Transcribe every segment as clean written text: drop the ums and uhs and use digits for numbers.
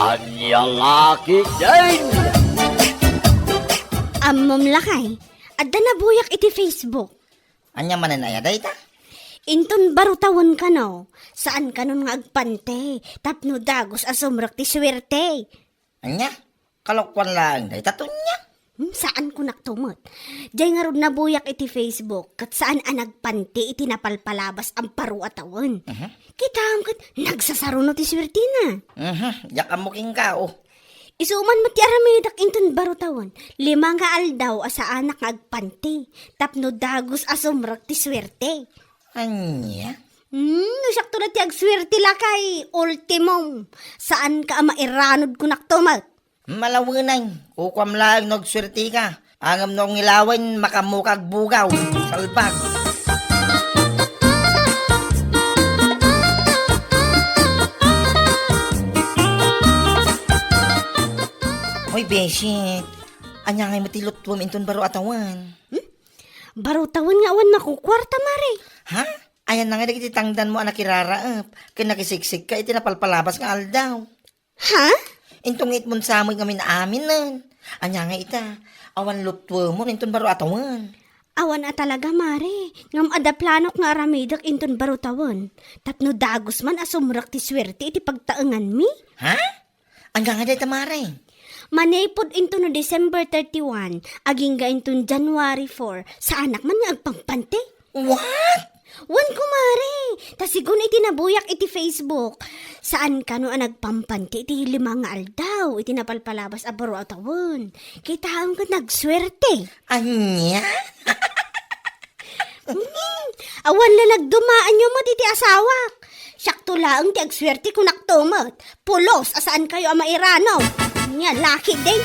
Anyang aki din. Amom lakay, adda na buyak iti Facebook. Anya mananaya day ta? Inton barutawon ka no, saan ka nun nga agpante, tapno dagos asumrak ti swerte. Anya? Kalokwan lang day tatunya. Saan ko naktumot? Diyay nga ron nabuyak iti Facebook, kat saan anagpanti iti napalpalabas ang paru atawon. Kita am kat nagsasaruno ti swerte na. Yak amuking ka oh. Isuman mo ti aramidak inton barutawon, 5 nga aldaw asa anak nga agpanti, tapno dagos asumrak ti swerte. Anya? Sakto na ti agswerte lakay, ultimong. Saan ka mairanod ko naktumat? Malawanay. Kukwam lang nagswerte ka. Angam nung ilawan makamukag bugaw. Salbag. Hoy, Beshi. Anya ngay matilot tuwam inton baro atawan. Barutawon nga awan makukwarta mare. Ha? Ayan na nga iti tangdan mo anak iraraap. Kaya nakisiksik ka iti napalpalabas nga aldaw. Ha? Intong itmon sa amoy ngamin amin nun. Anya nga ita. Awan lutwo mo inton baro atawan. Awan a talaga mare. Ngam ada planok nga aramidak inton barutawon. Tapno dagos man asumrak ti swerte iti pagtaengan mi. Ha? Anya nga day tamare. Manaypod into no December 31, aging ga into January 4, sa anak man nga agpangpante. What? Wan ko mare, tasigon iti nabuyak iti Facebook. Saan ka no nagpampante iti 5 nga aldaw, iti napalpalabas a baro atawon. Kita ang ka nagswerte. Anya? Awan na nagdumaan nyo mo iti asawak. Sakto laang ti agswerte ko naktumot. Pulos, asaan kayo ang mairano? Nya, laki din.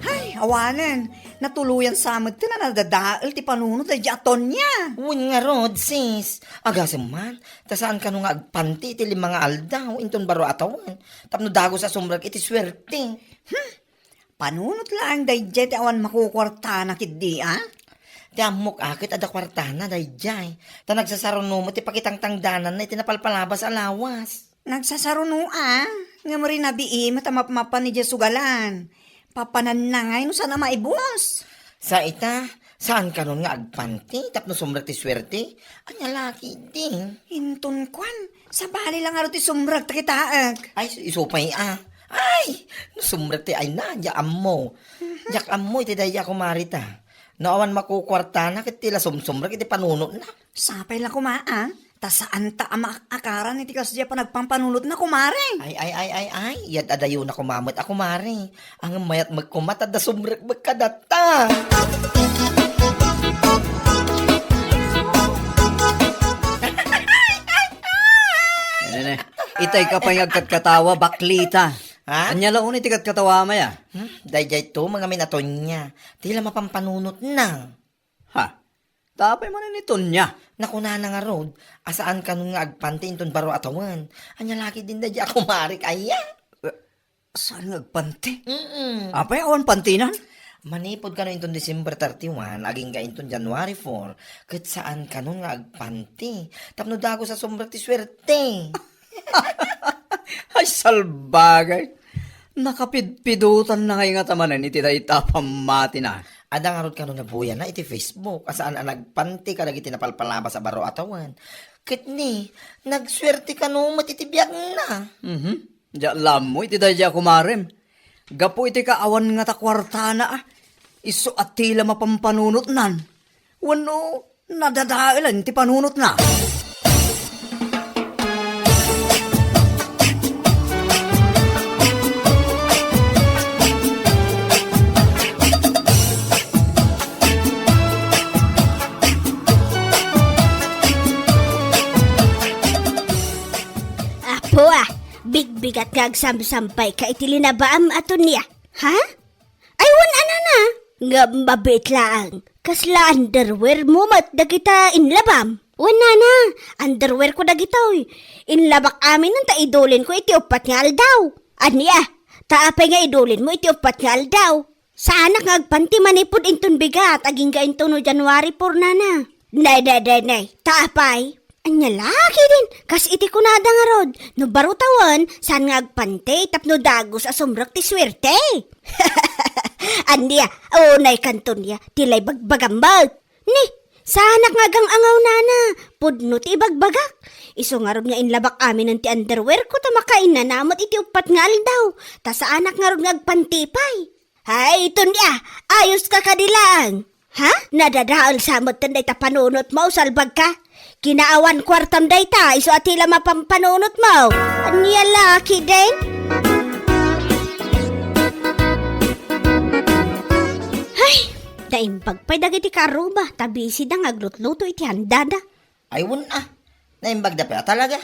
Ay, awanan. Natuluyan sa amat ti na nadadaal ti panunod ay aton niya. Uwan nga rod, sis. Agasem man. Ta saan ka nung agpanti iti 5 nga aldaw inton baro atawan. Tapno dago sa sumrag iti swerte. Panunod lang day ti awan makukwarta na kidi, ah? Ti amok akit ada kwartana day jay. Ta nagsasaruno mo ti pakitang tangdanan na iti napalpalabas alawas. Nagsasaruno, ah? Nga mo rin nabii matamapmapan ni Jesugalan. Papanan na ngay no sana maibos. Sa ita, saan ka nun nga agpanti tapno sumrag ti swerte? Anya laki din. Hinton kwan, sa bali lang aro ti sumrag ta kitaag. Ay, isupay Ay, sumrag ti ay na, jak ammo. Jak ammo iti daya kumarita. Naawan makukwarta na kit tila sumrag iti panunot na. Sapay lang kumaa, ta saan ta ama akaran iti kasya pa nagpampanunot na kumare. Ay, yad adayo na kumamot ako mare. Ang mayat magkumat at sumrag magkadata. Nene, itay ka pa yung agkatkatawa, baklita. Ha? Anya laon iti katkatawa maya? Dayjay to, mga minaton niya. Tila mapampanunot na. Ha? Tapay man nito niya. Nakuna na nga rod, asaan ka nung nga agpante inton baro atawan. Anya laki din dayjay ako mare kaya. Saan nagpanti? Apay awan pantinan? Manipod ka no inton December 31, aging ka inton January 4, kat saan ka nun nga agpanti. Tapno dago sa sumrag ti swerte. Ay, salbagay. Nakapidpidutan na ngayon nga tamanan iti tayo tapamati na. Ada nga rod ka nun nabuya na iti Facebook, asaan ang nagpanti ka lagi tinapalpalaba sa baro atawan. Kat ni, nagswerte ka no matitibiyag na. Diya alam mo iti tayo kumarem. Gapo iti kaawan nga takwarta na iso at tila mapampanunot nan. Wano, nadadailan ti panunot na. Apo bigbigat kag samsampay ka iti linabaam aton niya. Ha? Ay, wan ana na. Nga mabit lang. Kasla underwear mo mat dagita inlabam. Wan na. Underwear ko dagitoy. Inlabak amin ang taidolin ko iti 4 nga aldaw. Aniya, taapay nga idolin mo iti 4 nga aldaw. Sana nga agpanti manipod inton bigat aging ga into no January 4 na. Nay, taapay. Anya laki din, kas iti kunada nga rod. No barutawan, saan nga agpante, tapno dagos asumrak ti swerte. Andiya, unay kanton niya, tilay bagbagambag. Ni, sana nga gang angaw nana, pudno ti bagbagak. Iso nga rod nga inlabak amin ng ti underwear ko, tamakain na namot iti upat nga aldaw. Ta sa anak nga rod nga agpantipay. Hay, ito niya, ayos ka kadilang. Ha? Nadadaal sa mo tanday ta panunot mo, salbag ka? Kinaawan kwartam day ta, iso atila mapampanunot mo. Anya laki din? Hay, naimbag pa'y dagiti karuba, tabisi da ngaglutluto iti handada. Ay, naimbag da pala talaga.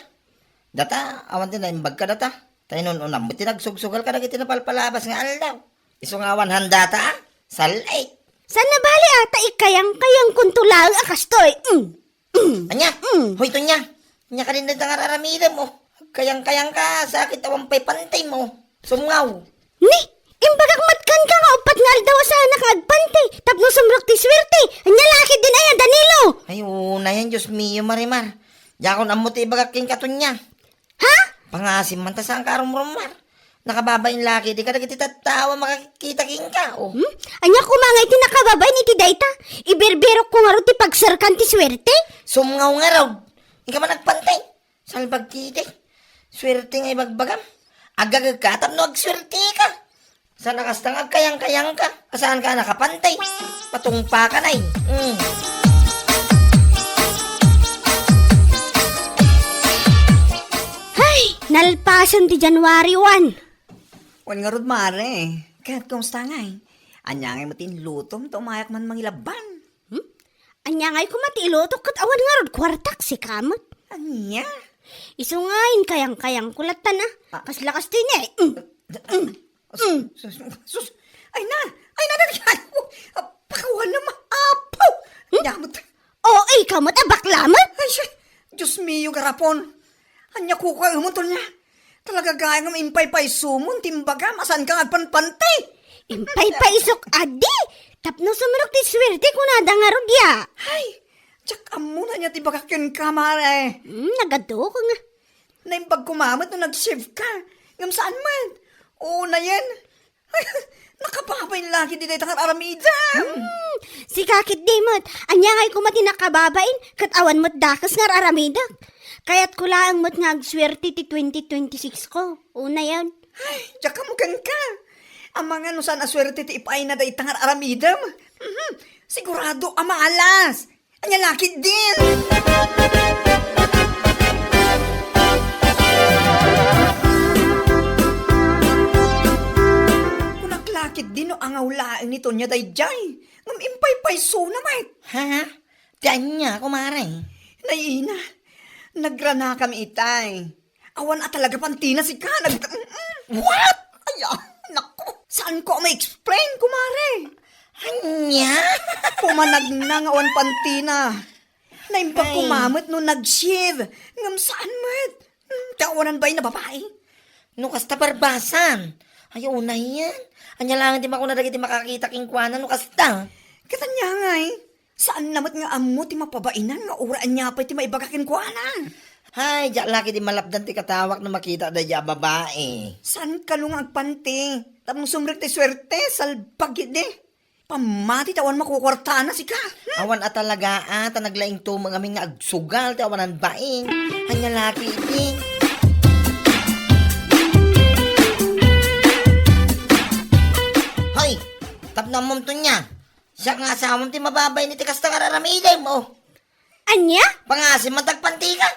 Data, awan din naimbag ka data. Tayo nun unam, buti nagsugsugal ka na kiti napalpalabas nga aldaw. Iso nga awan handa ta, salay. San nabali ata ikayang kuntulang akastoy. Anya, hoy to niya. Anya ka rin na nangararamidan mo. Kayang-kayang ka, sakit awan pa'y pantay mo. Sumngaw. Ni, imbagak matkan ka nga upat nga aldaw sa anak agpante, tapno sumrok ti swerte. Anya laki din ayan, Danilo. Ay, una yan, Diyos mio, Marimar. Yakon amuti ibagaking katon niya. Ha? Pangasim man ta sa ang karumrumar. Nakababayin laki, di ka na kitatawa makakita king ka. Oh. Anya kumangay ti nakababay ni ti dayta. Iberberok ko nga ro ti pagsarkan ti swerte. Sumngaw nga raw. Hindi ka man nagpantay. Salbag kiti. Swerte nga ibagbagam. Agagag ka, tapno agswerte ka. Sa nakastang agkayang-kayang ka. Asaan ka nakapantay. Patungpa ka na eh. Hay, nalpasan ti January 1. Wan nga rod mare. Kahit kumusta nga eh. Anya nga matin lutom, tumayak man mangilaban. Anya nga'y kumatilotok kat awan nga rod kwartak si kamot. Anya? Iso ngayon kayang-kayang kulatan na. Kas-lakas din eh. Sus, ay na, pakawan na maapaw. Nyamot. Oo, kamot abaklamat. Ay, siya, Diyos mio garapon. Anya ko ka umutol niya. Talaga gaya nga maimpay-pay sumon, timbaga, masan ka nga panpantay. Impay pa isok adi. Tapno sumarok ti swerte kung nada nga rod ya. Ay, tsak amo na niya tibagakyan ka, mare. Nagado ko nga. Naimbag kumamot nung nag-shift ka. Ngam saan man? Oo na yan. Ay, nakababay lagi di tayo tangar aramida. Si kakit dimot. Anya nga'y kumati nakababain. Katawan mo't dakas nga aramidak. Kaya't kulaang mo't nga agswerte ti 2026 ko. Una yan. Ay, tsak mo ka. Ang mga nusan aswerte ti ipay na day tangar aramidam. Sigurado amalas. Anya laki din. Kunaklakit din no angawlaang nito niya day jay. Ngam impay-pay so naman. Ha? Diyan niya, kumare. Naiina, nagrana kami itay. Awan at talaga pantina si ka. What? Ay, naku. Saan ko ma-explain, kumare? Anya? Pumanag na nga awan pantina. Naimbag Ay. kumamot no nag-shiv. Ngam saan mat? Kawanan ba'y na babae? No kasta barbasan. Ayaw na yan. Anya lang di ako nadagiti makakita king kuana no kasta. Katanya nga eh. Saan namat nga amo ti mapabainan nga uraan niya pa ti maibagakin kuanan? Hay, diyak laki di malapdan ti katawak na makita da diya babae. Saan ka nung agpante? Tapos sumrik ti swerte, salpag de. Pamati tawan makukwarta na si ka. Awan at talaga ta naglaing to mga aming nga agsugal ti awanan baing. Anya laki di. Hoy, tapno mo to niya. Siya nga asamam ti mababay ni ti kasta kararamiday mo. Anya? Pangasim matagpanti ka.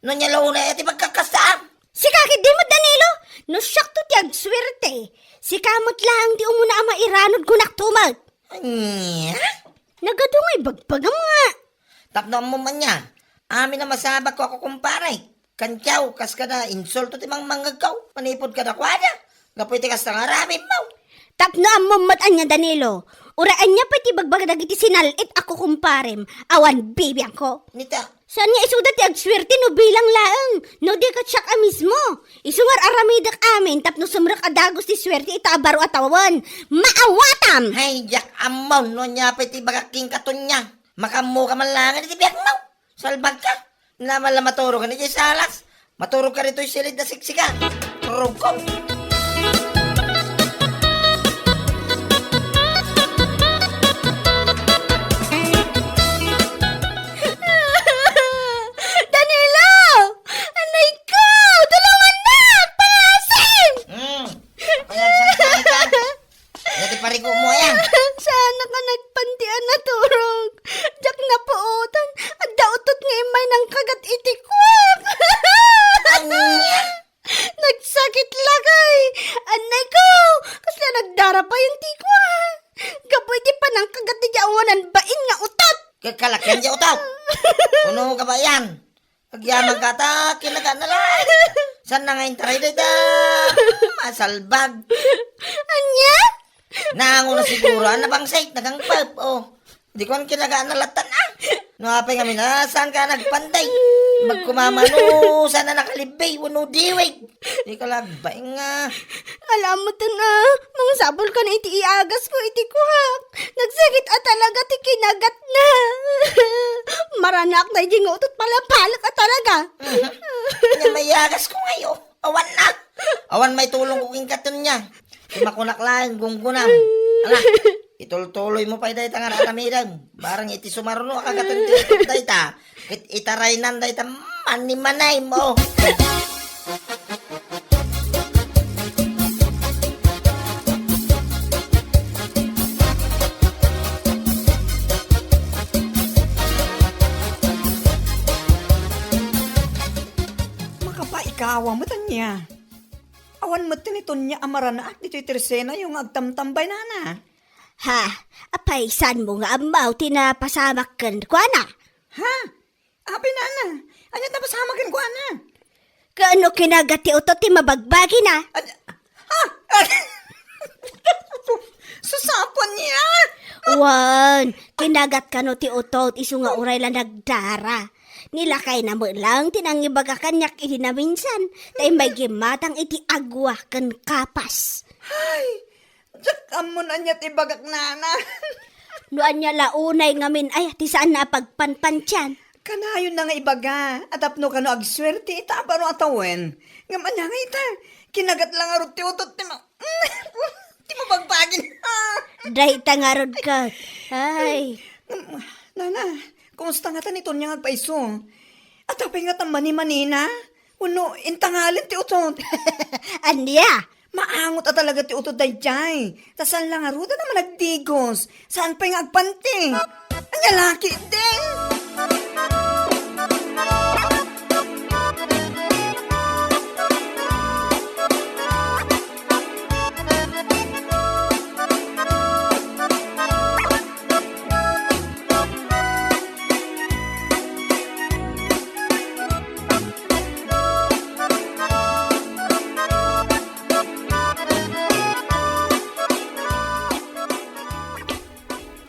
No niya launa ti pagkakastaan. Si kakit di mo, Danilo. No siyak to ti agswerte. Si kamot lang di umuna ang mairanod kunak tumag. Anya? Nagado nga'y bagpagam nga. Tapno mo man niya. Amin na masabak ko ako kumpare. Kantyaw, kas ka na insulto ti mang manggagaw. Manipod ka na kwada. Gapoy ti kasta nga ramin mo. Tapno ang mamatan niya, Danilo. Uraan niya pati bagbaga dagiti sinalit ako kumparem. Awan bibiyang ko. Nita, Saan nga isuda ti agswerte no bilang laeng. No di ka tsak mismo. Isungar aramidak amin tapno sumrak adagos ti swerte itabaro atawan. Maawatam! hay jak amon no niya pati bagaking katon niya. Makamu ka man lang, iti biyak mo. Salbag ka. Naman lang maturo ka ni salas. Maturo ka rito yung silid na siksika. Turog ko. Danilo! Anay ko! Tulungan na! Palasin! Panagsasabi ka. Dati parigo mo yan. Sana ka nagpantian na turog. Diyak na puutan. At dautot nga imay ng kagat itikwak. Nagsakit lagay. Anay ko! Kasi nagdara pa yung tikwa. Kapoy di pa ng kagat di awanan bain nga utot. Kakalakyan di utaw. Puno ka ba yan? Pagyaman ka ta, kinaga na lang. Saan na nga yung taray dito? Masalbag. Anya? Nango na siguro, na bang site, nagangpap, oh. Di ko ang kinagaan na latan, ah. Nuhapay kami na, saan ka nagpanday? Magkumamano, saan na nakalibay, wano diwig. Di ka lagbay nga. Alam mo to na, mga sabol ka na iti iagas ko, iti kuhak. Nagsakit at talaga ti kinagat na. Maranak na iti nga utot palapalak at talaga. Nga may yagas ko ngayon, awan na. Awan may tulong kuking katon niya. Makunak lang, gunggunam. Ala, itultuloy mo pa dahi tangan alamirang. Barang iti sumaruno kagaton ti dahi ta. Itaraynan dahi ta manimanay mo. Makapaikawa mo tanya. Awan mo tiniton niya amarana at dito'y tersena yung agtamtambay na. Ha, apaisan mo nga amaw tinapasamak kan kwa na. Ha? Api na. Ano tapos hamagan ko na? Kaano kinagat ti utot ti mabagbagi na? Ha? Susapon niya! Wan, kinagat ka no ti utot iso nga uray lang nagdara. Nilakay na mo lang tinangibaga kanyak iti na minsan. Tay may gimatang iti agwa kan kapas. Ay, jak amo na niya tibagak nana. Noan niya launay ngamin ay ti saan na pagpanpansyan. Kanayon na nga ibaga. Atapno ka no agswerte ita baro atawen. Ngaman na nga ita. Kinagat lang arot ti utot ti ti mabagbagin. Dahi tangarod ka. Ay, Nana, kumusta nga tanito niya nga paiso? At apay nga tan mani-manina? Uno, intangalin ti utot. anya? Maangot at talaga ti utot day jay. Tasan lang aruda naman nagdigos. Saan pa yung agpanting? Anya laki din.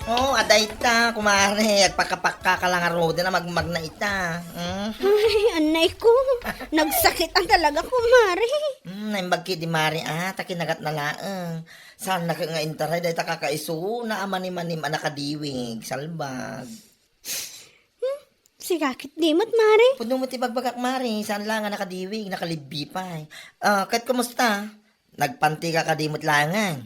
Oh, aday ta, kumare. Agpakapaka ka lang aruda na magmag na ita. Ay, anay ko. Nagsakit ang talaga kumari. Naimbag di mari, takinagat na laang. Saan na ka nga intaray, dahi ta kakaiso, na amanim-manim nakadiwig, salbag. Sigakit di mo't mari. Puno mo ti bagbagak mari, saan lang nga nakadiwig, nakalibi pa. Kahit kumusta? Nagpanti ka kadimot langan.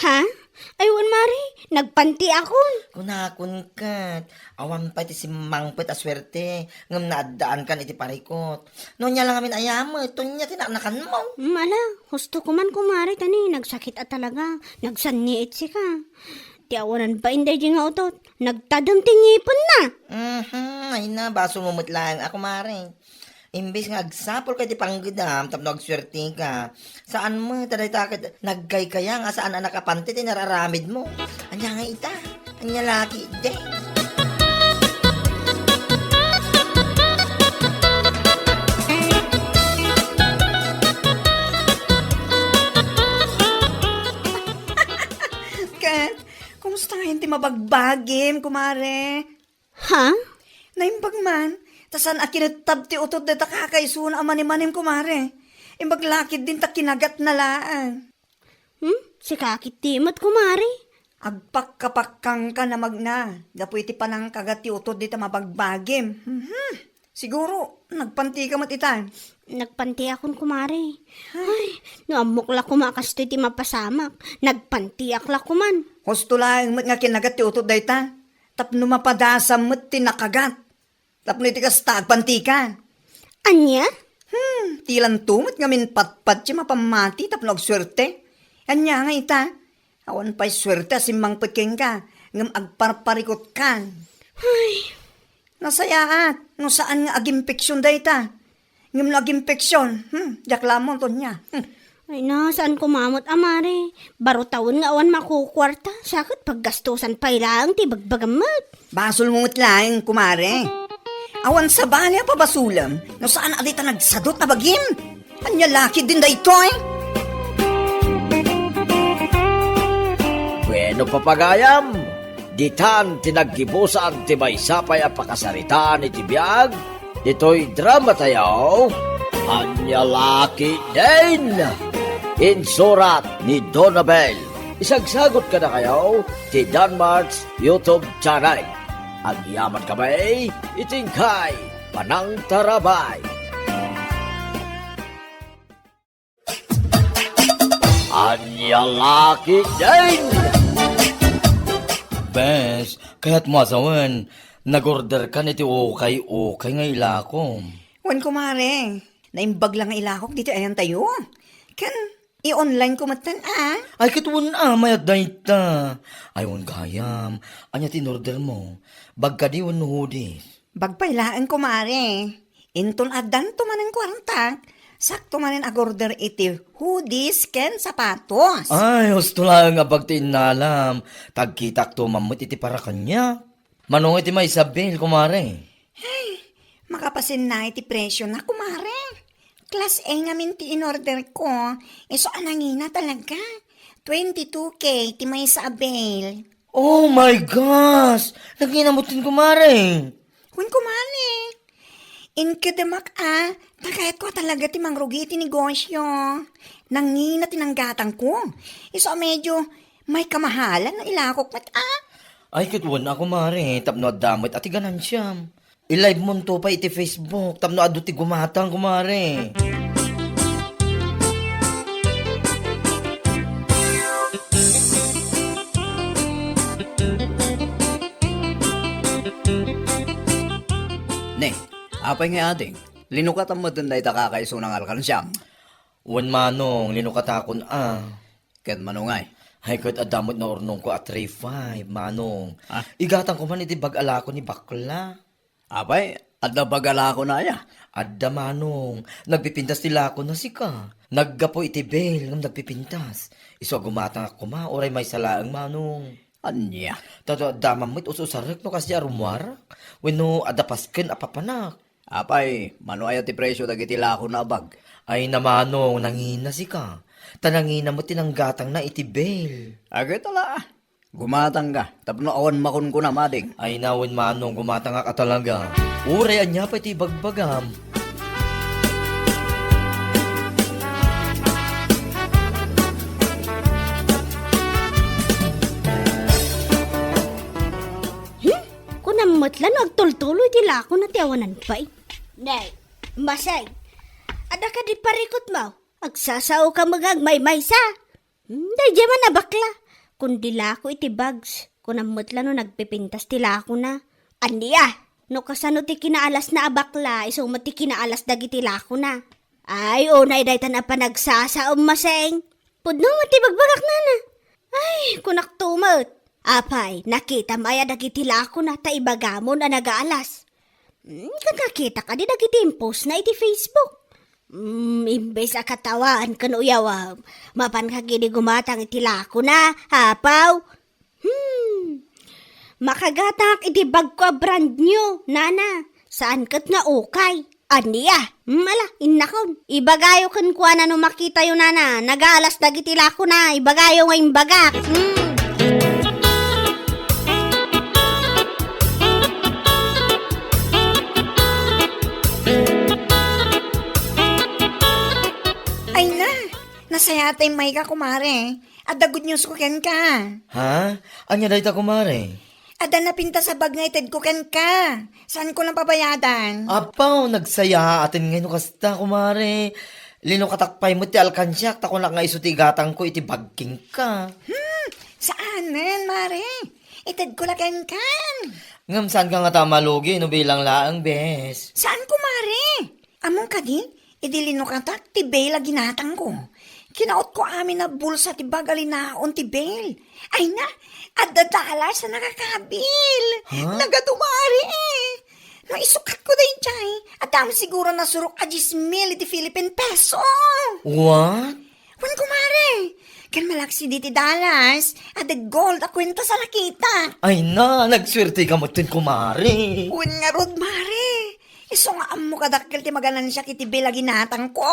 Ha? Ayun mari, nagpanti ako. Kunakon kat. Awan pa iti si mangpet aswerte. Ngam naadaan kan iti parikot. Noon niya lang amin ayamo. Ito niya tinaknakan mo. Mala, husto ko man kumari tani, nagsakit at talaga. Nagsanniit si ka. Tiawanan pa inday di nga utot. Nagtadong tingipon na. Ay na, baso mumut lang. Ako mare. Imbis nga agsapol kay ti panggidam, tapno agswerte ka. Saan mo, taday takit, naggay kaya nga saan na nakapante, tinararamid mo. Anya nga ita, anya laki, de. Kat, kumusta nga hindi mabagbagim, kumare? Ha? Naimbag man, tasan akinatab ti utot na takakaiso na amanim-manim, kumare. Imbag lakid din ta kinagat na laan. Sikakit di mo't kumari. Agpakkapakkang ka na magna. Dapo iti panang kagati utod dita mabagbagim. Siguro, nagpanti ka mat ita. Nagpanti akon kumare. Ay, naamok la kumakas to iti mapasamak. Nagpanti akla kuman. Husto lang mat nga kinagat ti utod dayta. Tapno mapadasam mat tinakagat. Tapno iti kasta agpanti ka. Anya? Tilan tumot nga min patpat siya mapamati tapno agswerte. Anya nga ita. Awan pa'y swerte asimang peking ka. Ngam agparparikot ka. Nasayaat. No saan nga agimpeksyon dayta. Ngam na agimpeksyon. Jaklamon to niya. Ay na, saan kumamot amare? Baro taon nga awan makukwarta. Sakit paggastusan pa ilang ti bagbagamat. Basol mo lang, kumare. Awan sa banya pa basulam. No saan adita nagsadot na bagim. Anya laki din da ito eh. Bueno papagayam, ditan tinaggibusan ti may sapay a pakasaritaan iti biyag, dito'y drama tayo, Anya Laki din! Insurat ni Donabel. Isagsagot ka na kayo ti Danmarks YouTube channel. Ang yaman kamay, itingkay, panang tarabay. Anya Laki din! Bes, kaya't mo asawan, nag-order ka niti okay nga ilakom. Wan kumare. Naimbag lang nga ilakok dito ayan tayo. Kan, i-online ko matan Ay, kituwan mayat dayta. Aywan gayam, anya tinorder mo, bagkadiwan no hudis. Bagpailaan kumare. Inton adan to manen kwarta. Sakto manen agorder iti hoodies ken sapatos. Ay, gusto lang nga pagtinalam, tagkitak to mamut iti para kanya. Manong iti may Isabel, kumare. Makapasin na iti presyo na kumare. Class A nga min ti in-order ko. Iso anangina talaga. 22K ti may Isabel. Oh my gosh! Naginamutin kumare. Kun kumare. Inkedemak takayat ko talaga ti mangrugi ti negosyo. Nangina tinanggatang ko. Iso medyo may kamahalan na ilakok mat Ay, kituwan ako mare, tapno adamit ati ganansyam. I-live mo to pa iti Facebook, tapno adu ti gumatang kumare. Ne, apay nga ating, linukat ang matunday ta kakaiso ng alkansyam. Wan manong, linukatakon Ket manungay. Ay, kahit adamot na ornong ko at 3-5, manong. Ah? Igatang ko man iti bag-ala ko ni bakla. Apay, at nabagala ko na ya. Adda manong, nagpipintas nila ako na sika. Naggapo iti bel ng nagpipintas. Iso gumatang ako ma, oray may salaang manong. Anya. Tato adamang mo't ususarek no kasi arumar. Weno adapasken apapanak. Apay, mano ayaw ti presyo dagiti lako na abag. Ay namanong, nangina sika. Tanangina mo tinanggatang na iti bel. Agit ala. Gumatang ka. Tapno awan makon ko na mading. Ay nawin manong, gumatang ka talaga. Uray anya pa iti bagbagam. Kunammatlan, agtultuloy ti lako na tiawanan pa'y. Nay, masay. Ada ka di parikot mo. Agsasao ka magagmay-may sa. Day man na bakla. Kundi lako iti bags. Kunammatlan no nagpipintas ti lako na. Andiya, no kasano ti kinaalas na abakla, iso mati kinaalas dagiti lako na. Ay, unay day tan pa nagsasaom maseng. Pudno mati bagbagak na na. Ay, kunak tumot. Apay, nakita maya dagiti lako na ta ibagamon na nagaalas. Kung nakita ka di dagiti post na iti Facebook. Imbes a katawaan kan uyaw, mapan kagini gumatang iti lako na, hapaw. Makagatak iti bag ko brand new, nana. Saan kat nga ukay? Aniya, mala, innakon. Ibagayo kan kuha na no makita yun, nana. Nagaalas dagiti lako na, ibagayo nga imbagak. Masaya tayo may ka, kumare. At the good news ko ken ka. Ha? Anya dahi ta kumare? Ada na pinta sa bag nga ited ko ken ka. Saan ko lang pabayadan? Apaw, nagsaya atin ngayon kasta kumare. Lino katakpay mo ti alkansyak, tako na nga isutigatang ko iti bagking ka. Saan men, mare? Ited ko lang ken kan. Ngam saan ka nga tamalugi, no bilang laang bes? Saan ko, mare? Among ka din? Idilino ka ta, ti Bale ginatang ko. Kinaot ko amin na bulsa ti bagalinaon ti Bale. Ay na, at dadala sa nakakabil. Nagatumari eh. No, isukat ko din chay. At dami siguro na surok a 10,000 iti Philippine peso. What? Wan ko, mare. Kan malaksi di ti dollars. At the gold a kwenta sa nakita. Ay na, nagswerte ka mo tin kumare. Wan nga rod, mare. Iso nga amo kadakkel ti maganan siya kiti Bale ginatang ko.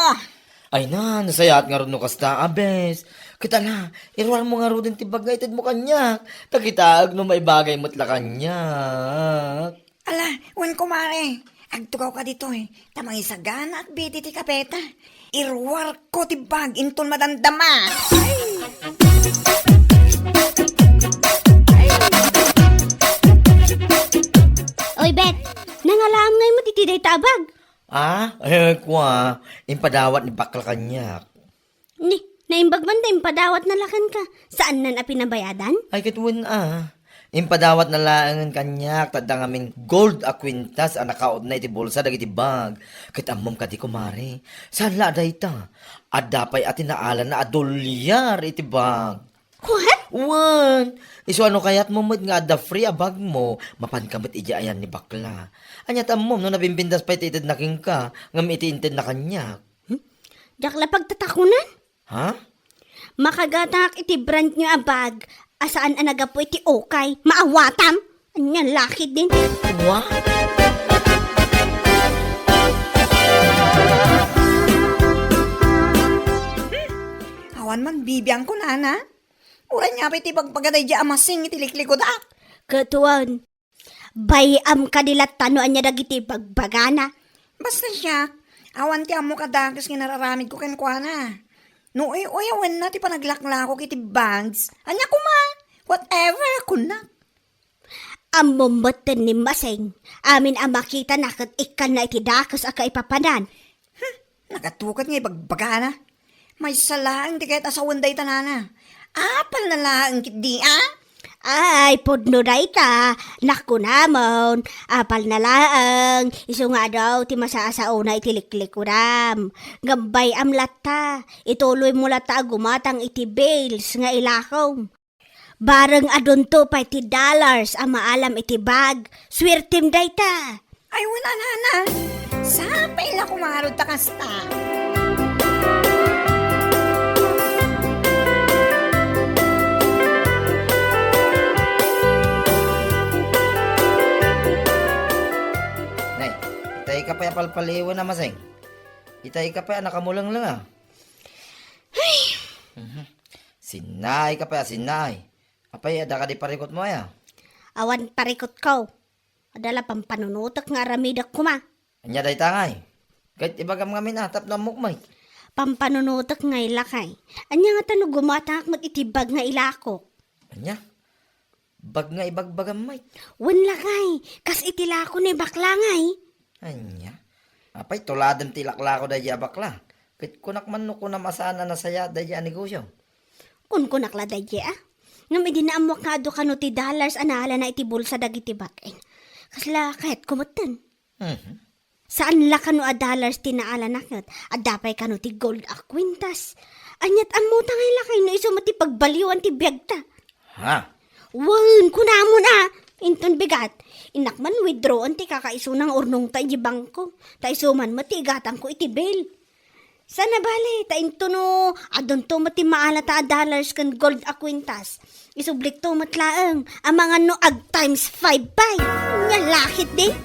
Ay na, nasayat nga ron no kasta, abes. Kita na, iruan mo nga ron din ti bagay, tid mo kanyak. Takitaag no may bagay mo't la kanyak. Ala, wan ko mare. Agtugaw ka dito eh. Tamang isagana at biti ti kapeta. Irwar ko ti bag inton madandama. Oy, Bet, nangalaam ngay mo titiday tabag. Kwa, impadawat ni bakla kanyak. Ni, naimbag man da impadawat na lakan ka. Saan na pinabayadan? Ay kitwin impadawat na laangan kanyak, tadang aming gold a kwintas ang nakaod na iti bulsa dagiti bag. Kitamom ka di kumare. Saan la da ita? At dapay atin naalan na adolyar iti bag. What? Wan! Iso ano kaya't mumod nga da free a bag mo, mapankamot ija ayan ni bakla. Anyat amom no nabimbindas pa ititid na king ka, ngam itiintid na kanyak. Jakla pagtatakunan? Ha? Makagatak iti brand nyo a bag. Asaan anaga po iti okay? Maawatam? Anya laki din. What? Awan man bibiyang ko nana. Uran nga pa iti pagpagaday di amasing itiliklikod ak. Katuan, bayam kadilat tanoan niya dagiti bagbagana. Basta siya, awan ti amo kadagas nga nararamid ko kenkwana. No, awan na ti panaglakla ko kiti bags. Anya ko ma, whatever ako na. Amumatan ni Maseng, amin ang makita na kat ikan na iti dakas aka ipapanan. Nakatukat nga ibagbagana. May salaang ti kahit asawan day tanana. Apal na laang kit di Ay, podno day ta, naku namon, apal na laang, iso nga daw, ti masaasao na itiliklik ko ram. Gambay am lata, ituloy mo lata gumatang iti bales nga ilakaw. Bareng adunto pa iti dollars ang maalam iti bag, swertim day ta. Ay, wala nana. Sapay la kumarod ta kasta. Nay, itay ka pa palpaliwan na maseng. Itay ka pa nakamulang lang Sinay ka pa, sinay. Apay, ada ka di parikot mo ya. Awan parikot ko. Adala pampanunutak nga ramidak kuma. Anya day tangay. Kahit ibagam nga minatap na mukmay. Pampanunutak nga ilakay. Anya nga tanong gumatak mag-itibag nga ilakok. Anya? Bag nga ibagbagam may. Wan lakay, kas itilako ni bakla ngay. Anya? Apay, tuladan tilakla ko dahi bakla. Kahit kunak man no kuna masana na saya dahi negosyo. Kun kunakla dahi Ngam idinaamwak nga do kano ti dollars anala na iti bulsa dagiti bakin. Kasla kahit kumutan. Saan la kano a dollars tinaala nakot? Adapay kano ti gold a kwintas. Anyat amuta ngay lakay no iso mati pagbaliwan ti biyagta. Ha? Wan, kunamon Inton bigat. Inakman withdrawan ti kakaiso ng urnong ta iti bangko. Ta iso man mati igatang ko iti bail. Sana bale, ta into no, adon to mati maalata a dollars kan gold a kwintas. Isublik to matlaang, ang mga no ag times 5 bay. Nga lakit din.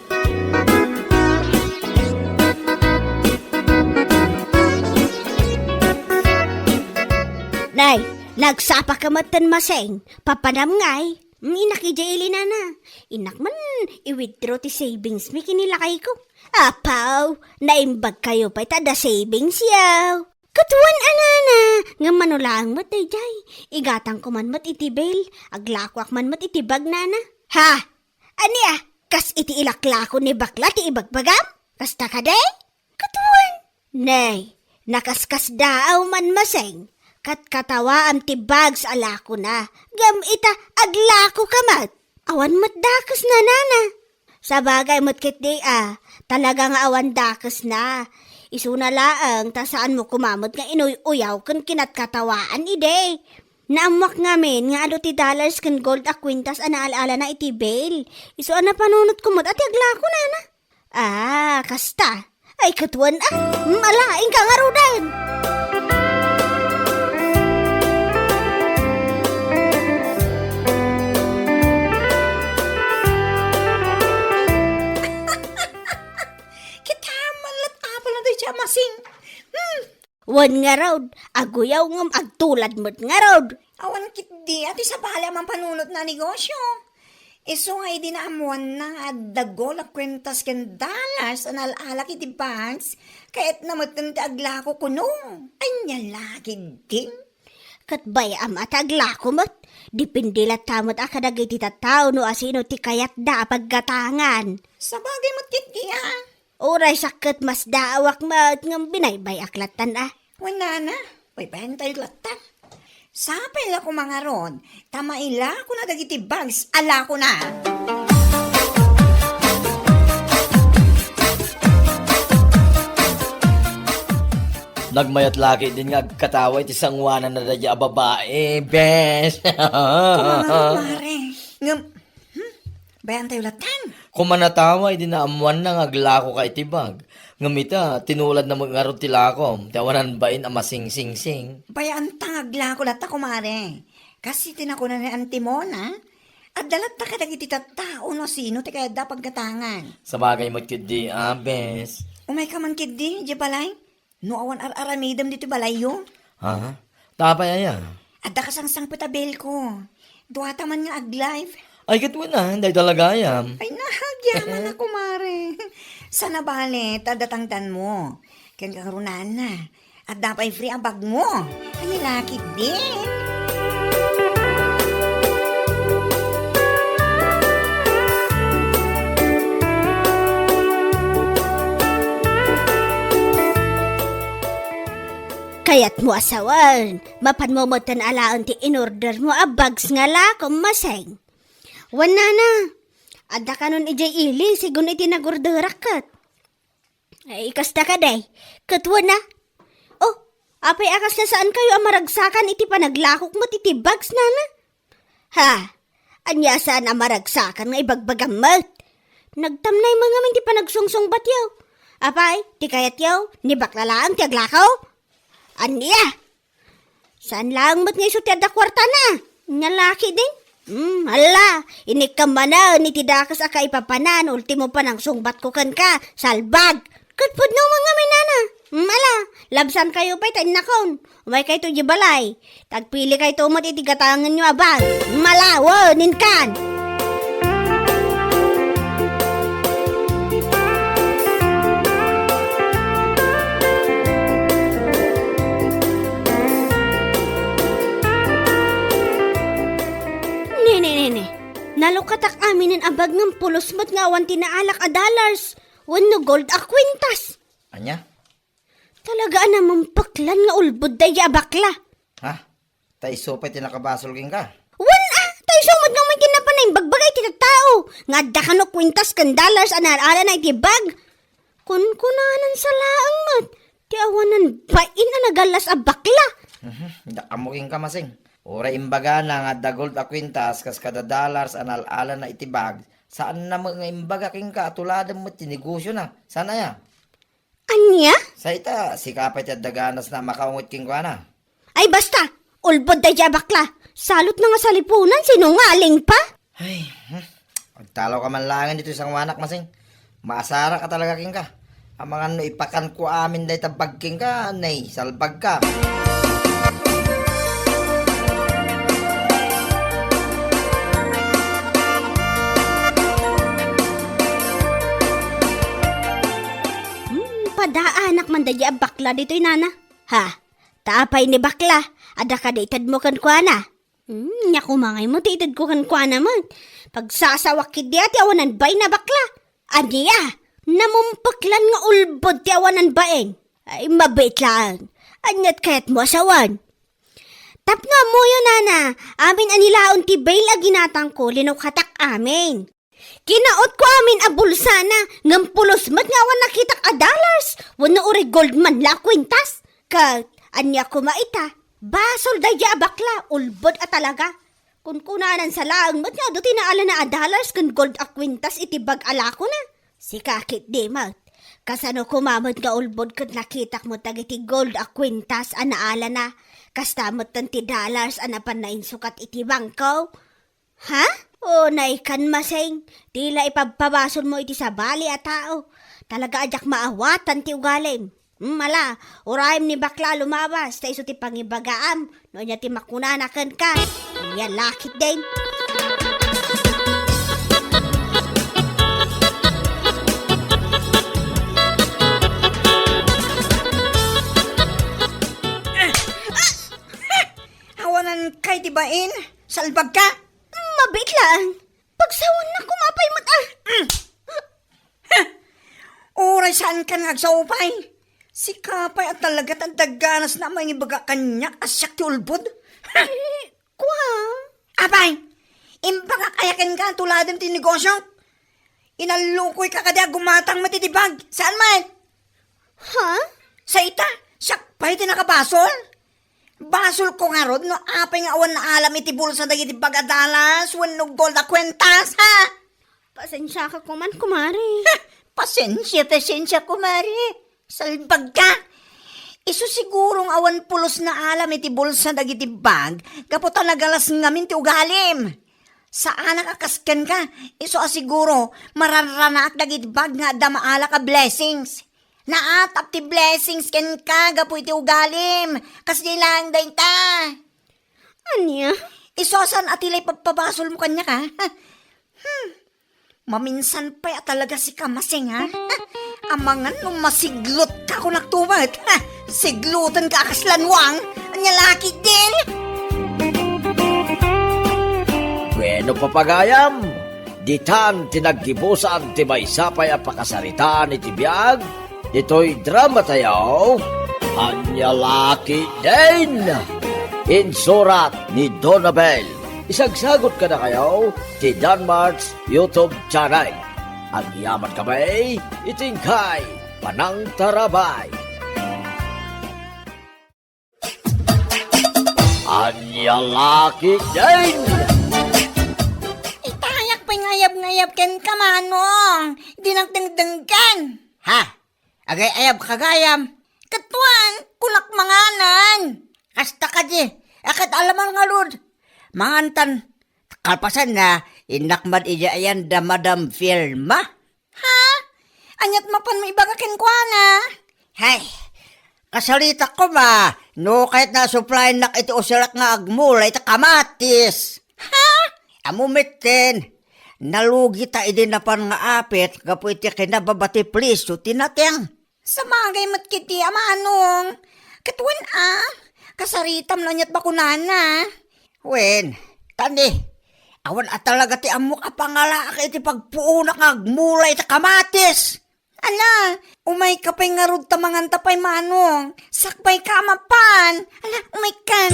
Nay, nagsapa ka matan maseng, papanam ngay. Inakijay na na. Inak man, i-withdraw ti savings mi kinilakay ko. Apaw, naimbag kayo pa itada savings yaw. Katuan anana, nga manulang mat dayjay. Igatang ko man mat itibel, aglakwak man mat itibag nana. Ha? Aniya, kas iti ilaklako ni bakla ti ibagbagam? Kasta ka day? Katuan. Nay, nakaskas daaw man maseng. Kat katawa am tibag sa alako na. Gam ita aglako kamat. Awan mat dakas na nana. Sa bagay mat kit di talagang awan dakas na. Isuna laang, ta saan mo kumamot nga inuy-uyaw kan kinat katawaan ide. Naamwak ngamin nga alo ti dollars kan gold a kwintas anaalaala na iti bail. Isu na panunot kumot at yaglako nana. Kasta. Ay katuan malaing ka nga rudan. Siya masing. Wan nga raw, aguyaw ngam agtulad mo't nga raw. Awan kit di at isa pala mang panunot na negosyo. Iso nga di na amuan na adagol a kwentas ken dollars an alala kiti banks kahit namatang aglako kuno. Anya lagi din. Katbay at aglako mo't. Dipindilat tamot akadag iti tataw no asino ti kayat da paggatangan. Sa bagay mo't kit di Oray sakit mas daawak mat ngam binaybay aklatan Wala na. Uy, bentay latan. Sapay la ko mga ron. Tamaila ko na dagiti bags. Ala ko na. Nagmayat laki din nga kataway ti sangwanan na dadya babae, bes. Kumanga mare. Bentay latan. Kumanataway din na amuan na nga glako ka itibag. Ngamita, tinulad na mga ron tilakom. Tawanan bain ang masing-sing-sing. Bayaan tangagla ko lata kumare. Kasi tinakuna ni Auntie Mona. At dalat ta kadag iti tao no sino ti kaya da pagkatangan. Sa bagay mo't kidi, bes. Umay ka man kidi, di balay. No awan ar-aramidam dito balay yo. Ha? Tapay aya. At da kasangsang pitabel ko. Duwata man nga ag-live. Ay, katwa na, hindi talaga ayam. Ay, nahagyaman na, kumare. Sana bale, tadatangtan mo. Kaya karunan na. At dapat free ang bag mo. Ay, laki din. Kayat mo asawan. Mapan mo motan alaan ti in-order mo bags nga la kung maseng. Wana na. Ada ka nun ijay ili, sigun iti nagorderak kat. Ay, kasta ka day. Katwa na. Oh, apay akas na saan kayo ang maragsakan iti panaglakok mo iti bags na na? Ha? Anya saan ang maragsakan nga ibagbagamot? Nagtamnay mga min ti panagsungsong batyaw. Apay, ti kayat yaw, ni baklalaang ti aglakaw? Anya? Saan lang mo't nga iso ti adakwarta na? Nalaki din. Hala, inikam na, nitidakas aka ipapanan, ultimo pa ng sungbat ko kan ka, salbag. Katpud no mga minana. Ala, labsan kayo pa'y tainakon. Umay kayo to balay. Tagpili kayo to matitigatangan nyo abang. Mala, ninkan. Nalukatak amin ang abag ng pulos mat nga awan tinaalak a dollars. Wano gold a kwintas. Anya? Talaga namang paklan nga ulbod daya bakla. Ha? Tay sopay tinakabasol king ka? Tayo sumad nga may kinapanay bagbagay tita tao. Nga da ka no kwintas kan dollars anarala na itibag. Kunkunanan sa laang mat. Ti awanan bain na nagalas a bakla. Da amuking ka masing. Ora imbaga na nga da gold a kwintas kas kada dollars anal-ala na itibag. Saan na mga imbaga king ka atuladan mo tinegosyo na? Sana ya? Anya? Sa ita, sikapay ti daganas na makaungot king ka na. Ay basta, ulbod daya bakla. Salot na nga sa lipunan, sinungaling pa. Ay, pagtalaw ka man langan dito isang wanak masing. Maasara ka talaga king ka. Ang mga no ipakan ko amin dahi tabag king ka, nay, salbag ka. Padaanak man daya bakla dito'y nana. Ha? Taapay ni bakla, ada ka daitad mo kan kuana. Nya kumangay mo, daitad ko kan kuana man. Pagsasawak kid di awanan bay na bakla. Aniya, namumpaklan nga ulbod ti awanan baeng. Ay, mabait lang. Anyat kayat mo asawan. Tapno mo yun, nana. Amin anilaon ti bail a ginatang ko, linukatak amin. Kinaot ko amin a bulsa na, ngampulos mat nga awan nakitak a dollars. Wano uri gold man la kwintas. Kat, anya kumaita, basol daya bakla, ulbod a talaga. Kung kunanan sa laang mat nga do tinaala na a dollars kan gold a kwintas itibag ala ko na. Si kakit di mat. Kasano kumamot nga ulbod kat nakitak mo tagiti gold a kwintas a naala na. Kastamot tanti dollars anapan na insukat iti bangko. Ha? O naikan maseng. Tila ipagpabason mo iti sa bali a tao. Talaga ajak maawatan ti ugalim. Mala, uraim ni bakla lumabas. Ta iso ti pangibagaam. No niya ti makunanakan ka. Yan lakit din. Awanan kay tibain? Salbag ka? Mabait lang. Pagsawan na kumapay mat Oray saan ka nagsaupay? Si kapay at talaga tandaganas na may ibaga kanya asyak ti ulbod. Kwa? Abay, imbaga kayakin ka tuladan ti negosyo. Inalukoy ka kada gumatang matitibag. Saan man? Ha? Sa ita, siyak pa'y tinakabasol. Basol ko nga rod, no apay nga awan na alam iti bulsa dagiti bagadalas, no gold a kwentas, ha? Pasensya ka kuman, kumari. Pasensya, kumari. Salbag ka. Isu sigurong awan pulos na alam iti bulsa dagiti bag, kaputa nagalas ngamin ti ugalim. Saan nakakaskan ka, isu asiguro, mararanak dagiti bag nga damaala ka blessings. Naatap ti blessings ken ka, gapu iti ugalim. Kasi lang dahin ta. Anya? Isosan at ilay pagpabasol mo kanya ka. Maminsan pa talaga si Kamasing, ha? Amangan nung masiglot ka kung nagtumat. Siglutan ka akaslanwang. Anya laki din. Bueno papagayam, ditan tinaggibusan ti maysapay a pakasarita ni tibiyag, dito'y drama tayo, Anya Laki din. Insurat ni Donabel. Isagsagot ka na kayo ti Danmarks YouTube channel. Ang yaman kamay, itingkay, panang tarabay. Anya Laki din. Itayak pa'y ngayab-ngayab ken kamanong. Dinagdangdanggan. Ha? Agay ayab kagayam. Katuan, kulak manganan. Kasta ka di. Akat alaman nga lud. Mangantan. Kalpasan na, inakmad iya ayan da Madam Filma. Ha? Anyat mapan mo ibaga kenkwana. Hay, kasalita ko ma. No kahit na supply nak iti usilak nga agmula iti kamatis. Ha? Amumitin. Nalugi ta idin na pan nga apit, kapo iti kinababati please, so tinateng. Sa magay mat kiti, amanong. Katuan kasaritam na niya't bakunana. Wen, tani, awan at talaga ti amok apangala iti pagpuunak nga agmulay iti kamatis. Ala, umay ka pa'y ngarod tamangan tapay manong. Sakbay ka mapan. Ala, umay kan.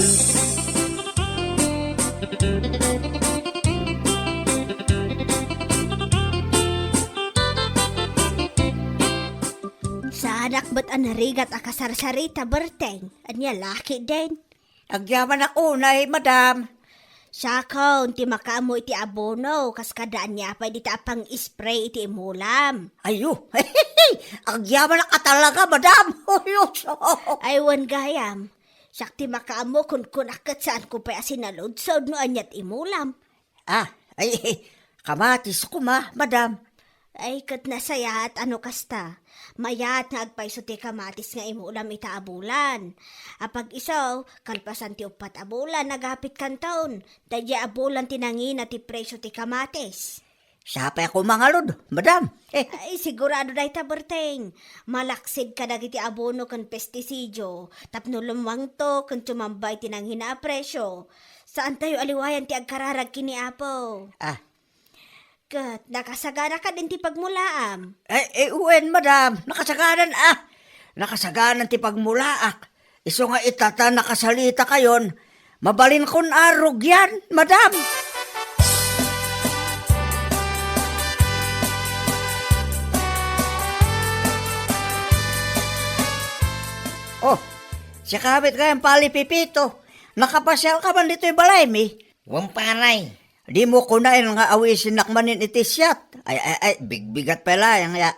Sa anak ba't anarigat akasarsarita berteng? Anya laki din. Agyaman ako na madam. Saka, unti makaamo iti abono, kas kadaan niya pa di tapang spray iti imulam. Ayo, agyaman ka talaga madam. Aywan gayam. Sakti makaamo kun akat saan ko pa asinaludsod no anyat imulam. Kamatis ko madam. Ay, kat nasaya at ano kasta. Mayat nga agpaiso ti kamatis nga imulam ita abulan. Apag isaw, kalpasan ti upat abulan, nagapit kantaon. Dadya abulan tinangin at ti presyo ti kamatis. Sapay ako mangalod, madam. Ay, sigurado dahi ta, Berteng. Malaksid ka dagiti abono kan pestisidyo. Tapno lumwang to, kan tumambay tinang hinaapresyo. Saan tayo aliwayan ti agkararag kini Apo? Kat, nakasagana ka din ti pagmulaam. Uwen, madam. Nakasaganan Nakasaganan ti pagmulaak. Iso nga itata nakasalita kayon. Mabalin kon arog yan, madam. Oh, si kabit kayang pali Pipito. Nakapasyal ka man dito yung balay, mi? Wang paray. Di mo kunain nga awisin nakmanin itisyat. Ay, bigbigat pala yang ya.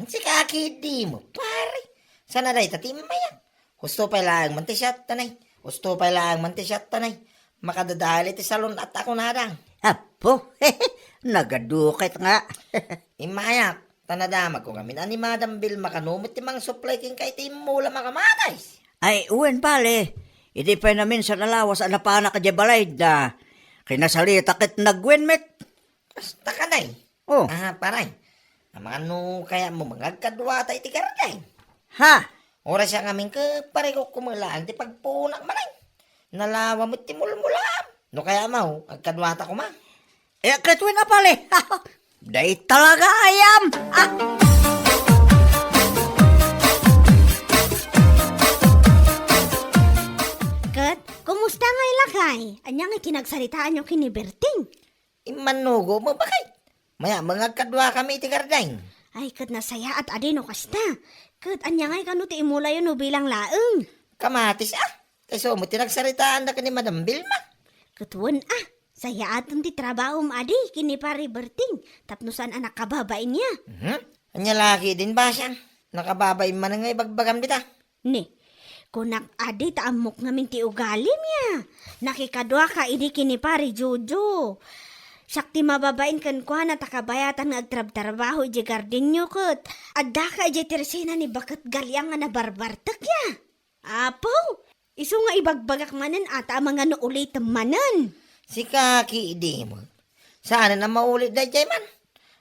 Si kaki di mo, pare. Sana day tatimbayan. Gusto pa lang mantisyat tanay. Gusto pa lang mantisyat tanay. Makadadali ti salon at ako nadang. Apo, nagadukit nga. Imayak, tanadamag ko kami ni Madam Bill makanumit ti mga supply king kay timula makamatay. Ay, uwen pale. Hindi pa namin sa nalawas ang napana ka balay na kinasalita kit nagwenmet. Basta ka day. Oh. Paray. Ang mga no kaya mo mangagkadwa tayo ti karday. Ha? Oras siya ngamin ka pare ko kumulaan ti pagpunak malay. Nalawa mo ti mulmulam. No kaya mo, agkadwata ko ma. Katwin na pale. Day talaga ayam. Kat, kumusta nga ilakay? Anya nga kinagsalitaan yung kiniberting. Imanugo mo bakit? Maya mangagkadwa kami ti karday. Ay, kat nasaya at adino kasta. Kat, anya nga kanu ti imula yun no bilang laeng. Kamatis Kayso mo tinagsaritaan na ka ni Madam Vilma. Katuan saya atong ti trabaho adi kini pare Berting. Tapnusan anak kababain niya. Anya laki din ba siya? Nakababay man nga ibagbagam dita. Ni, kunak adi taamok ngamin ti ugali niya. Nakikadwa ka idi kini pare Jojo. Sakti mababain kan kuha na takabayatan nga agtrab-trabaho iji garden nyo kat. Adda ka iji tirsina ni bakat galyang nga nabarbartak ya. Apo, iso nga ibagbagak manan ata mga naulit manan. Si Kaki di mo. Saan na maulit da jay man?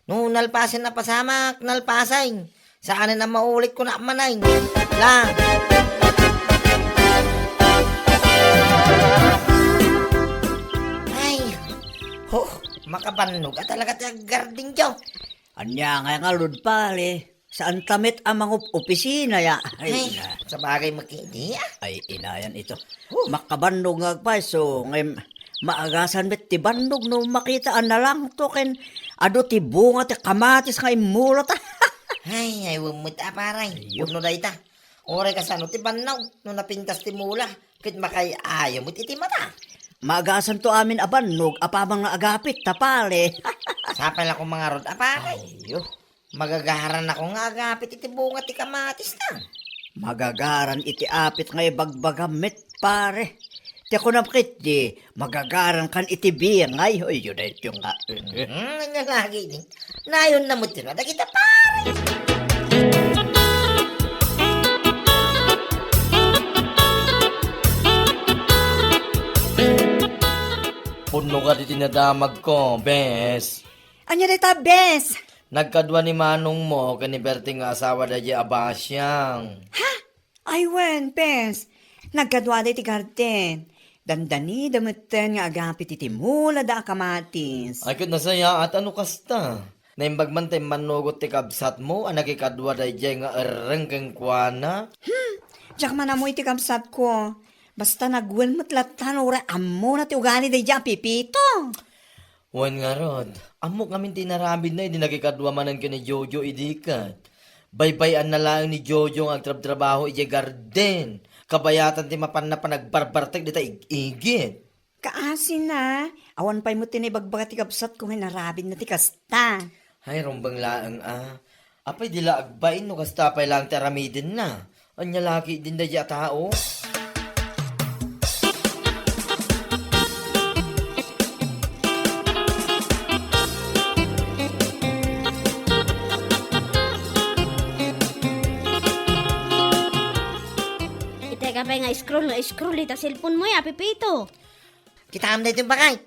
Nung nalpasin na pasamak, nalpasay. Saan na maulit ko na manay. Lang. Ay. Makabanog ka talaga tayo garden dyaw. Anya nga lud pale. Saan tamit ang mga opisina ya? Ay, sa bagay makindi Ay, inayan ito. Makabandog nga pa, so ngayon maagasan met ti bandog no makitaan na lang to ken ado ti bunga ti kamatis nga imulot. Ay, wumut aparay. Huwag no dahi ta. Oray ka sa no ti banaw, no napintas ti mula. Kit makay ayaw mo iti mata. Maagasan to amin abanog, apamang nga agapit tapale. Sapal ako mga rod aparay. Magagaharan ako nga agapit iti bunga ti kamatis na. Magagaran iti apit nga ibagbagamit pare. Ti ako napakit di, magagaran kan iti biyangay. Ay, yun na ito nga. Nga lagi din. Nayon na mo tira, kita pare. Puno ka di tinadamag ko, bes. Anya dita, bes? Nagkadwa ni manong mo, kaniberting nga asawa da di abasyang. Ay, wen, bes. Nagkadwa ti garden. Dandani, damutan nga agapit iti mula da kamatis. Ay kat nasaya at ano kasta. Naimbagman tayo manugot ti kabsat mo, anag ikadwa da di nga ereng kuana. Diyak man mo iti kamsat ko. Basta nagwen matlatan ora amo na ti ugali day diyan Pipito. Wan nga rod, amok ngamin tinarabid na, hindi nagikadwa manan ka ni Jojo idikat. Baybayan na lang ni Jojo ang agtrab-trabaho iti garden. Kabayatan ti mapan na panagbarbartek dita igit. Kaasin na. Awan pa'y mo tinibagbaga ti kapsat kung hinarabid na ti kasta. Ay, rumbang laang Apay dila agbain no kasta pa'y lang taramidin na. Anya laki din da di tao. Itay ka pa nga scroll ita cellphone mo ya, Pipito. Kita am na ito bakit?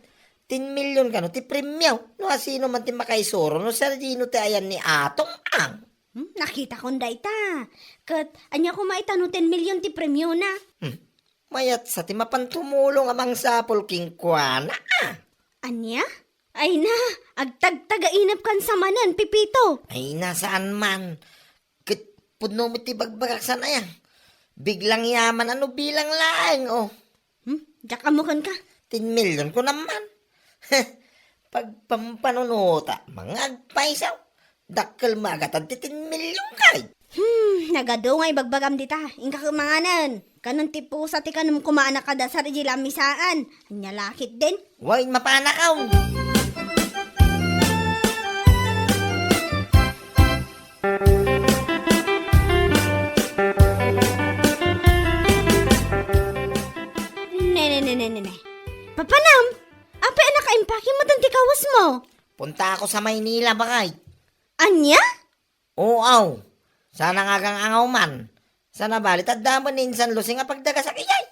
10 million ka no, ti premyaw. No, sino man ti makaisuro, no, sardino ti ayan ni Atong Ang. Nakita ko dayta. Kat, anya ko maitano 10 million ti premyo na. Mayat sa ti mapantumulong amang sapol king kuana. Anya? Ay na, agtagtagainap kan sa manan, Pipito. Ay, nasaan man. Kit pudno mo ti bagbagak sana yan. Biglang yaman, ano bilang laeng, oh. Diyak amukan ka. 10 million ko naman. Pag pampanunuta, mga agpaisaw. Dakkel magatan ti 10 million kay. Nagadungay bagbagam dita. Inka kumanganan. Kanon ti pusa ti kanum kumaana kada sa regila misaan. Anya lakit din. Way mapanakaw. Ne. Papanam, apa anak kaimpaki mo tanti kawas mo? Punta ako sa Maynila bakay. Anya? Oo, sana nga kang angaw man. Sana balit at damon insan lusing nga pagdaga sa kiyay.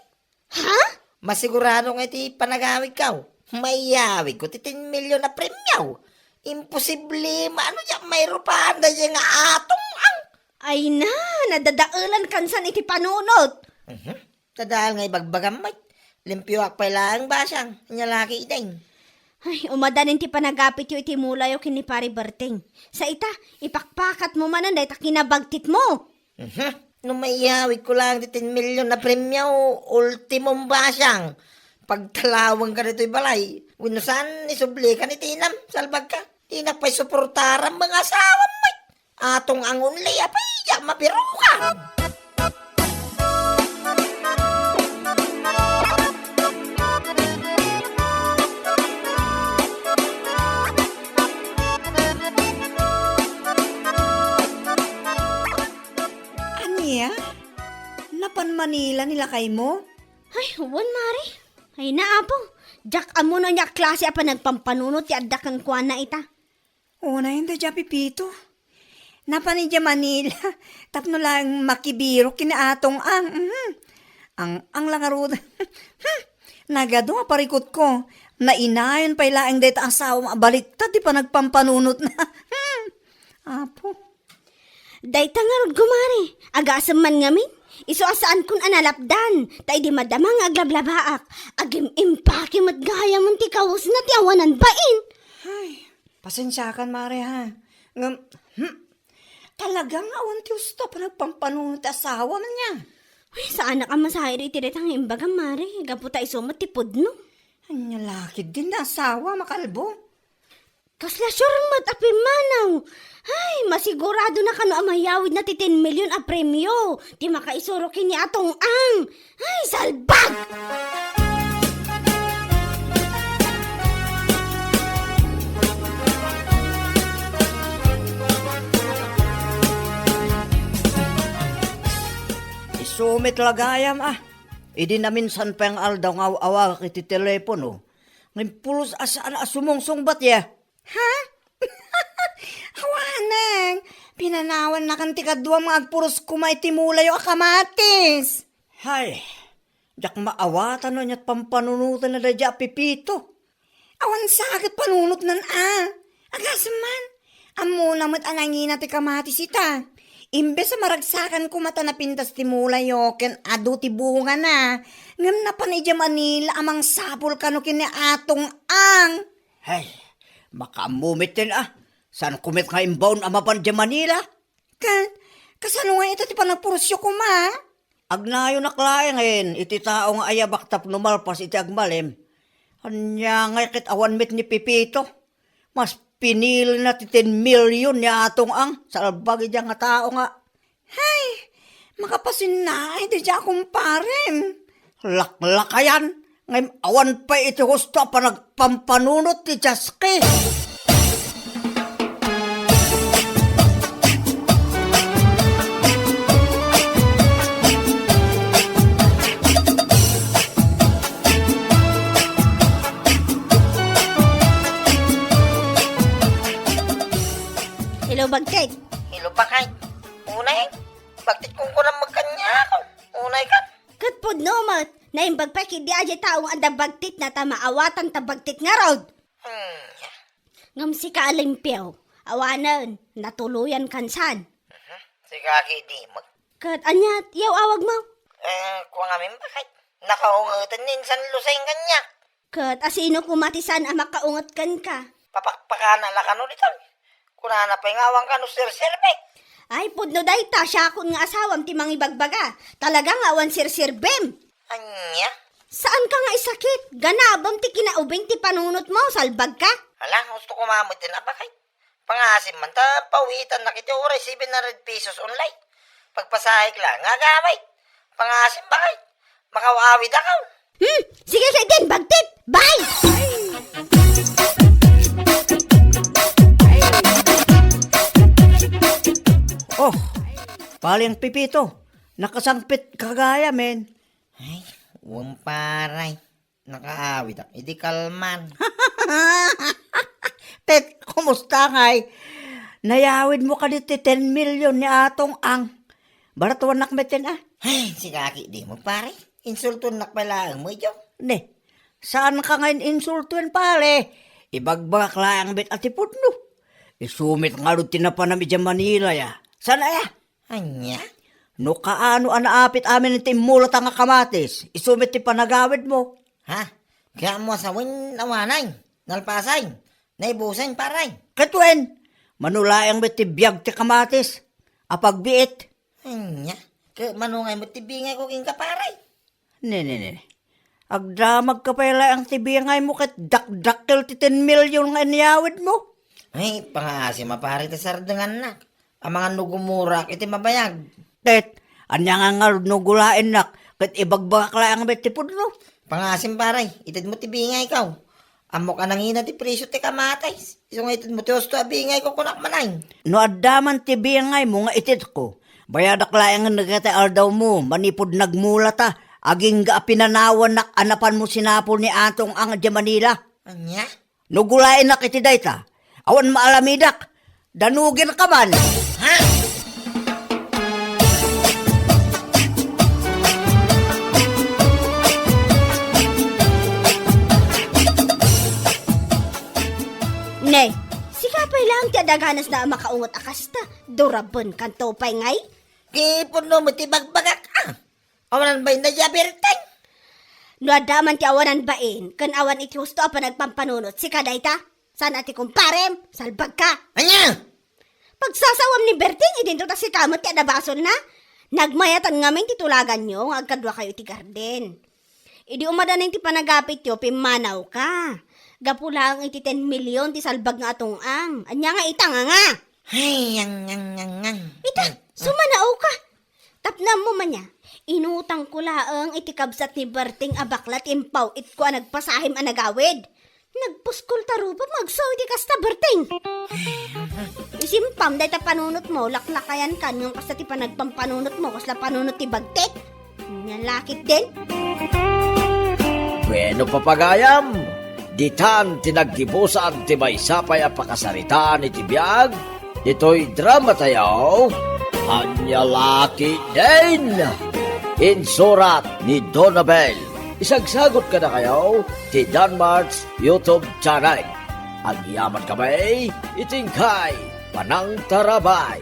Ha? Masigurado nga iti panagawig ka. Mayawig ko ti 10 million na premyaw. Imposible maano dyan mayro pa anda dyan nga Atong Ang. Ay na, nadadaulan kansan iti panunot. Tadahal nga ibagbagam may. Limpyo akpay lang basyang. Nyalaki iteng. Ay, umadanin ti panagapit yu iti mulayo kini pari Berting. Sa ita, ipakpakat mo manan dahil kinabagtit mo. Nung maiyawig ko lang di 10 million na premyaw, ultimong basyang. Pagtalawang ka rito'y balay, winusan isubli ka ni Tinam, salbag ka. Tinak pa'y suportaran mga asawa may. Atong ang unli, apay, yak mapirukan. Anya? Napan Manila nila kay mo? Ay, huwag mari. Ay naapo, jak amo na niya klase apa nagpampanunot ti adda kang kuwan na ita. O na yun da Pipito. Napan ni Manila. Tapno lang makibiro kinaatong ang. Ang langarod. Nagado nga parikot ko. Nainayon pa ilaang dahit asawa baliktad di pa nagpampanunot na. Apo. Dayta nga rod gumari, agasam man ngamin. Iso asaan kun analapdan, tay di madamang aglablabaak. Agim impake mat gaya man ti kawas na ti awanan bain. Ay, pasensya kan mare ha. Talagang awan ti usto pa nagpampanunot asawa man niya. Uy, sa anak ang masahiri ti retang imbaga mari, gaputa iso mat ti pudno. Anya lakid din na asawa makalbo. Kasla sure mat api manaw. Ay, masigurado na kano amayawid na ti 10 million a premyo. Ti makaisuro kini Atong Ang. Ay, salbag! Isumit lagayam Idi na minsan pa yung aldaw nga awag iti telepono. Ngayon pulos asaan asumungsong bat ya. Ha? Awanang, pinanawan na kan tikadwa mga agpuros kumay timula yung akamatis. Hay, jak maawatan no niya't pampanunutan na dadya Pipito. Awan sakit panunot nan Agasaman, amo namat anangin ti kamatis ita. Imbes sa maragsakan ko mata na pintas timula yoken adu ti bunga na. Ngam na panidya Manila amang sapol kano kini Atong Ang. Hay, makamumit din San kumit nga imbaon amapan di Manila? Kasano nga ito ti panagpurusyo ko ma? Agnayo na klaengin, iti tao nga ayabak tap numalpas iti agmalim. Anya nga kit awan mit ni Pipito. Mas pinili na ti 10 million ni Atong Ang. Salbag iti nga tao nga. Hay, makapasin na, hindi dyan akong parem. Laklakayan. Ngayon awan pa iti husto pa nagpampanunot ti Jaske. Hello, Bagtit. Hilo pa kay. Unay, bakit kung ko na magkanya ako? Unay ka. Kat pudno mat, Naimbag pa kidi aja taong anda bagtit na tamaawatan ta bagtit nga rod. Ngam si ka alimpyaw, awanan, natuluyan kansan. Si kaki di mo. Kat anyat, yaw awag mo. Kuha ngamin bakit? Nakaungutan din san lusay kanya. Kat asino kumatisan ang makaungat kan ka. Papakpakana la kanu dito. Kuna na pengawang kanu sir-sirbek. Ay, pudno day ta, siya akong nga asawam ti mga ibagbaga. Talagang awan sir-sirbem. Anya? Saan ka nga isakit? Ganabam ti kinaubing ti panunot mo, salbag ka? Hala, gusto ko mamutin na bakit? Pangasim man ta, pawitan na kiti oray 700 pesos online. Pagpasahik lang, nga gamay. Pangasim bakit? Makawawid ako. Sige kay din, bagtit! Bye! Oh, paling pipito. Nakasangpit kagaya, men. Ay, wamparay. Nakaawid ako. Idi kalman. Tet, kumusta ngay? Nayawid mo ka dito 10 million ni atong ang. Baratuan nakmeten ah. Ay, si kaki di mo pare. Insulton nak pala mo jo. Ne, saan ka ngayon insultuin pare? Ibagbak lang bet atipod no. Isumit nga rin tinapanami dyan Manila ya. Sana ya? Anya? No kaano anaapit amin ng timulat ang kamatis. Isumit ti panagawid mo. Ha? Kaya mo sa win nawanay. Nalpasay. Naibusan paray. Katwen, manulayang bet ti biyag ti kamatis. Apagbiit. Anya? Ke manungay mo tibingay ko king kaparay. Ne. Agdamag ka pala ang tibingay mo kat dakdakkel ti 10 million nga iniyawid mo. Ay, pangasi mapari ta sardengan na. Ang mga nugumurak iti mabayag. Tet, anya nga nga nugulain nak kat ibagbak lang bet ti pudno. Pangasim paray, itid mo tibingay ikaw. Amo ka nangina ti presyo ti kamatay. Isong itid mo ti osto abingay ko kunak manay. No adaman ti biyangay mo nga itit ko. Bayadak laeng nga nagkataal daw mo, manipod nagmula ta. Aging ga pinanawan nak anapan mo sinapol ni atong ang dya Manila. Anya? Nugulain nak iti dayta. Awan maalamidak. Danugin ka man. Ha? Ne, sikapay lang ti adaganas na makaungot akasta. Durabon kanto pay ngay. Kipon no mo ti bagbagak ah. Awanan ba yung nadyabirtay? No adaman ti awanan bain, kan awan iti husto pa nagpampanunot. Si kadayta, saan ati kumparem, salbag ka. Anya? Pagsasawam ni Berting, idinto ta si kamot ti adabasol na. Nagmayatan ngamin titulagan nyo, agkadwa kayo ti garden. Idi umadanin ti panagapit yo, pimanaw ka. Gapulang iti 10 million ti salbag nga atong ang. Anya nga itanga nga. Ay, yang. Ita, sumanao ka. Tapnam mo man niya. Inutang ko laang iti kabsat ni Berting abaklat impaw it ko nagpasahim anagawid. Nagpuskol tarupa magsaw di kasta Berting. Isimpam dahi ta panunot mo, laklakayan kan yung kasta ti panagpampanunot mo, kasla panunot ti bagtek. Nyalakit din. Bueno papagayam, ditan tinaggibusan ti may sapay a pakasaritaan iti biyag, dito'y drama tayo, Anyalaki din! Insurat ni Donabel. Isagsagot ka na kayo ti Danmarks YouTube channel. Ang yaman kamay, itingkay, panang tarabay.